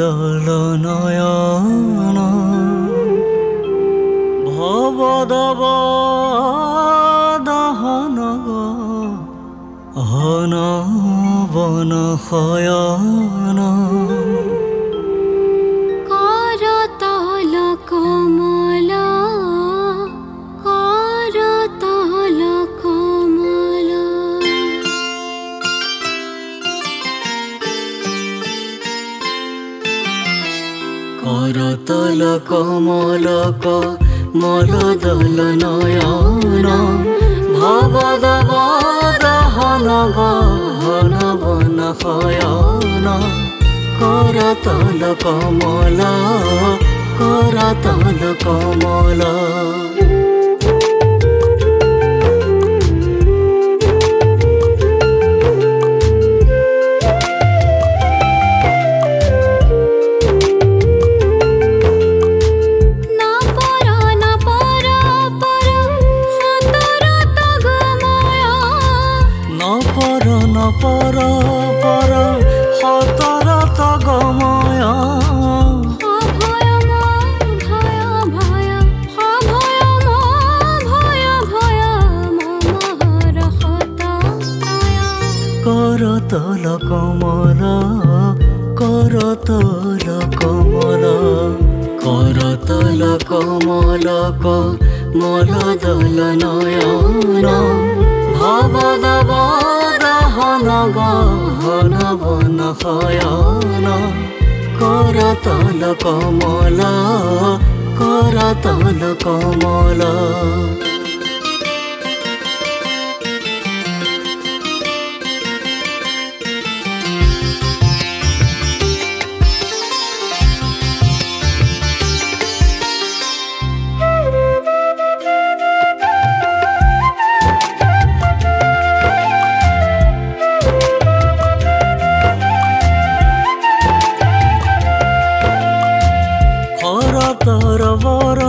দল নয়ন ভবদব দহন হন বন শয়ন করতল কমল করতল কমল করতল কমল কমল দল নয়ন ভবদব দহন গহন বন শয়ন করতল কমল করতল কমল পর পর হতরত গময় ভয় ভয় ভয় ভয় ভয় ভয় মমহর হত করতল কমল করতল কমল করতল কমল কমল দল নয়ন ভবদব দহন গহন বন শয়ন করতল কমল করতল কমল তর বর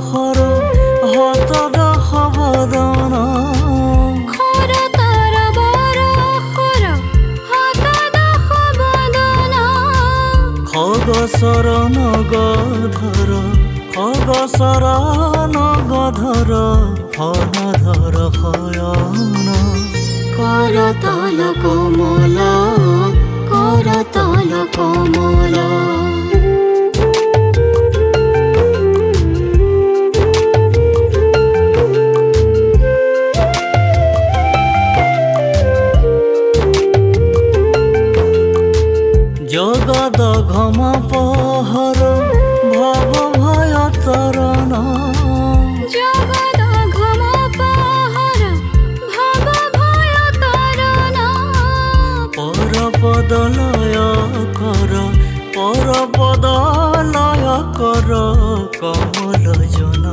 খর হত দশ বদন খর তর বর খর হত দশ বদন খগ শরণ গধর খগ শরণ গধর ফনধর শয়ন করতল কমল করতল কমল জগদ ঘম পহর ভব ভয় তরণ জগদ ঘম পহর ভব ভয় তরণ পরপদ লয় কর পরপদ লয় কর কমল জন